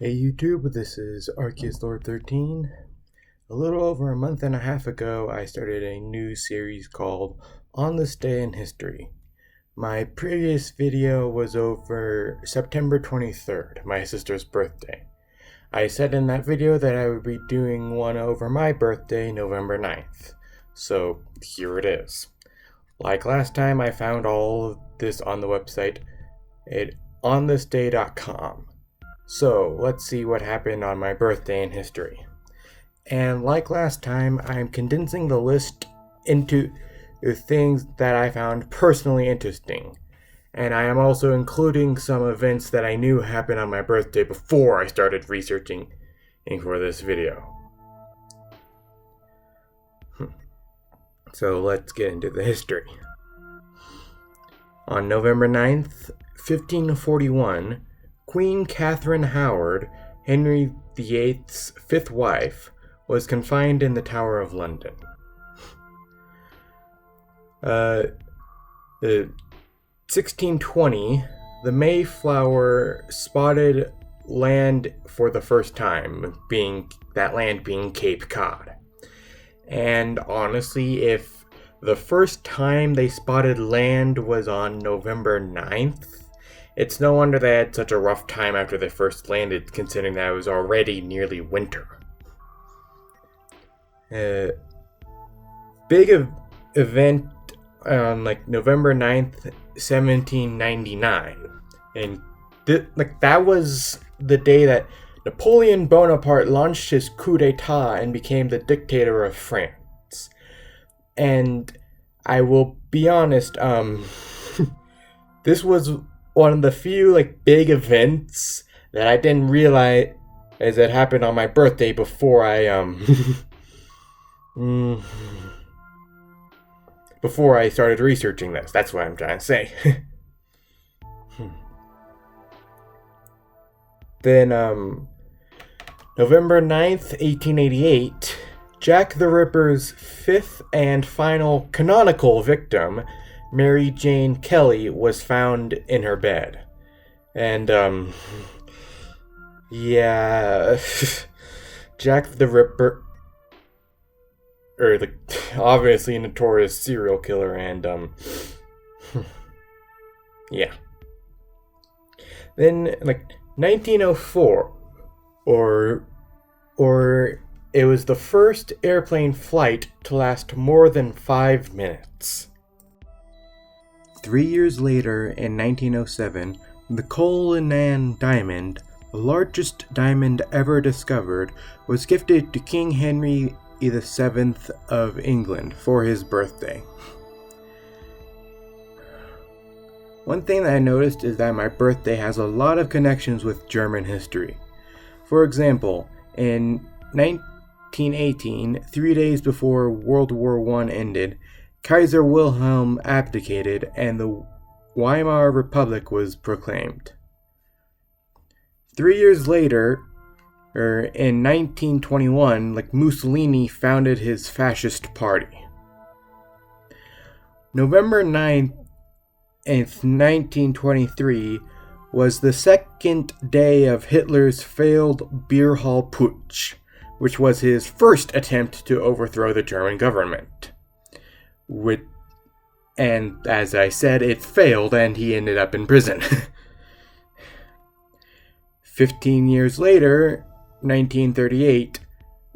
Hey YouTube, this is ArceusLord13. A little over a month and a half ago, I started a new series called On This Day in History. My previous video was over September 23rd, my sister's birthday. I said in that video that I would be doing one over my birthday, November 9th. So here it is. Like last time, I found all of this on the website at onthisday.com. So, let's see what happened on my birthday in history. And like last time, I'm condensing the list into the things that I found personally interesting. And I am also including some events that I knew happened on my birthday before I started researching for this video. So let's get into the history. On November 9th, 1541, Queen Catherine Howard, Henry VIII's fifth wife, was confined in the Tower of London. 1620, the Mayflower spotted land for the first time, that land being Cape Cod. And honestly, if the first time they spotted land was on November 9th, it's no wonder they had such a rough time after they first landed, considering that it was already nearly winter. Big event on November 9th, 1799. And that was the day that Napoleon Bonaparte launched his coup d'etat and became the dictator of France. And I will be honest, this was one of the few big events that I didn't realize that happened on my birthday before I before I started researching this. That's what I'm trying to say. Then November 9th, 1888, Jack the Ripper's fifth and final canonical victim, Mary Jane Kelly, was found in her bed. And, yeah, Jack the Ripper, obviously a notorious serial killer, and, yeah. Then, 1904, or it was the first airplane flight to last more than 5 minutes. 3 years later, in 1907, the Cullinan diamond, the largest diamond ever discovered, was gifted to King Henry VII of England for his birthday. One thing that I noticed is that my birthday has a lot of connections with German history. For example, in 1918, 3 days before World War I ended, Kaiser Wilhelm abdicated and the Weimar Republic was proclaimed. 3 years later, in 1921, Mussolini founded his fascist party. November 9th, 1923, was the second day of Hitler's failed beer hall putsch, which was his first attempt to overthrow the German government. And as I said, it failed and he ended up in prison. 15 years later, 1938,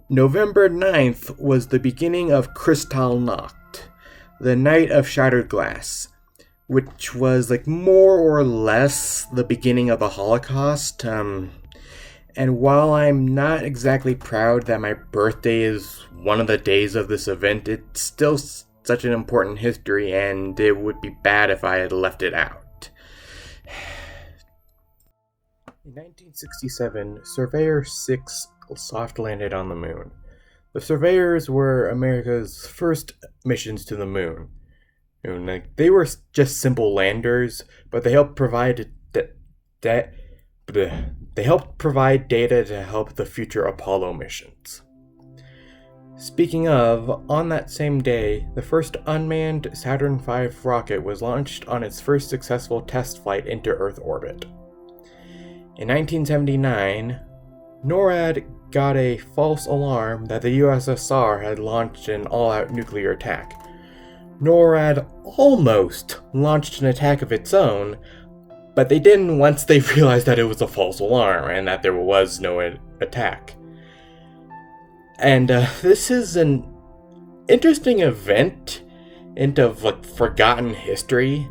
November 9th was the beginning of Kristallnacht, the Night of Shattered Glass, which was more or less the beginning of the Holocaust. And while I'm not exactly proud that my birthday is one of the days of this event, it's still such an important history, and it would be bad if I had left it out. In 1967, Surveyor 6 soft landed on the moon. The Surveyors were America's first missions to the moon. They were just simple landers, but they helped provide data to help the future Apollo missions. Speaking of, on that same day, the first unmanned Saturn V rocket was launched on its first successful test flight into Earth orbit. In 1979, NORAD got a false alarm that the USSR had launched an all-out nuclear attack. NORAD almost launched an attack of its own, but they didn't once they realized that it was a false alarm and that there was no attack. And this is an interesting event into forgotten history,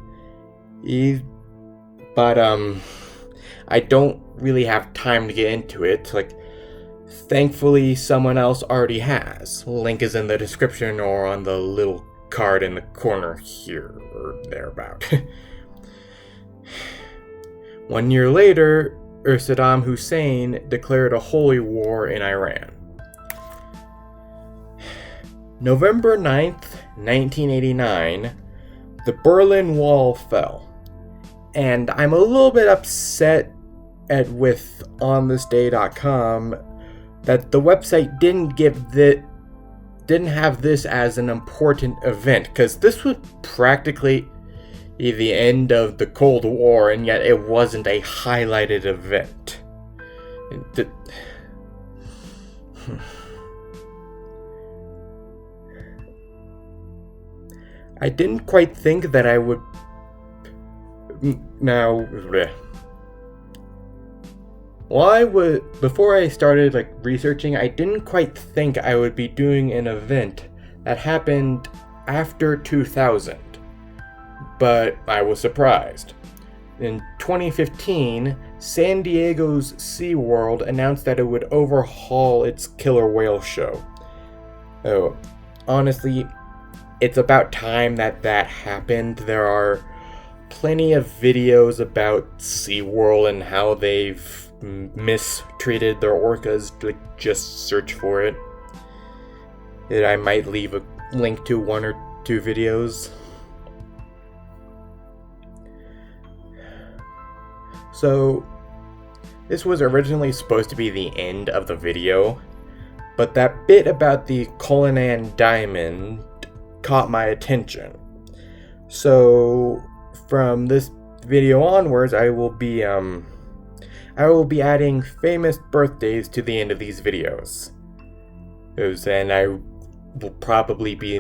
but I don't really have time to get into it. Thankfully someone else already has. Link is in the description or on the little card in the corner here or thereabout. 1 year later, Saddam Hussein declared a holy war in Iran. November 9th, 1989, the Berlin Wall fell. And I'm a little bit upset with onthisday.com that the website didn't have this as an important event, because this was practically the end of the Cold War, and yet it wasn't a highlighted event. I didn't quite think that I would... Before I started researching, I didn't quite think I would be doing an event that happened after 2000. But I was surprised. In 2015, San Diego's SeaWorld announced that it would overhaul its killer whale show. Oh, honestly, it's about time that happened. There are plenty of videos about SeaWorld and how they've mistreated their orcas. Just search for it. I might leave a link to 1 or 2 videos. So, this was originally supposed to be the end of the video, but that bit about the Cullinan diamond caught my attention. So, from this video onwards, I will be adding famous birthdays to the end of these videos. And I will probably be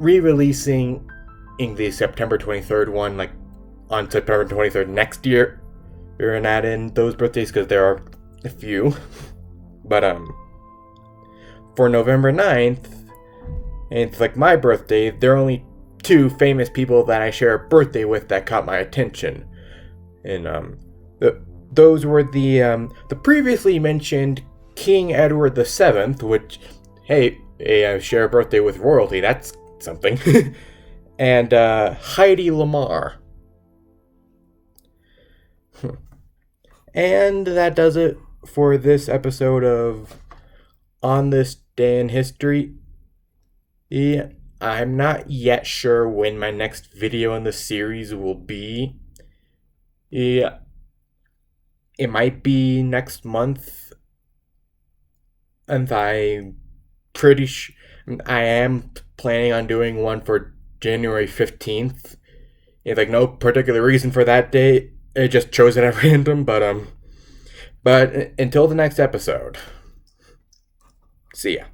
re-releasing in the September 23rd one, on September 23rd next year. We're gonna add in those birthdays because there are a few. But for November 9th, and it's my birthday, there are only 2 famous people that I share a birthday with that caught my attention. And those were the previously mentioned King Edward VII, which, hey, I share a birthday with royalty, that's something. And Heidi Lamar. And that does it for this episode of On This Day in History. I'm not yet sure when my next video in the series will be. It might be next month, and I'm pretty sure I am planning on doing one for January 15th. It's no particular reason for that date. I just chose it at random, but until the next episode, see ya.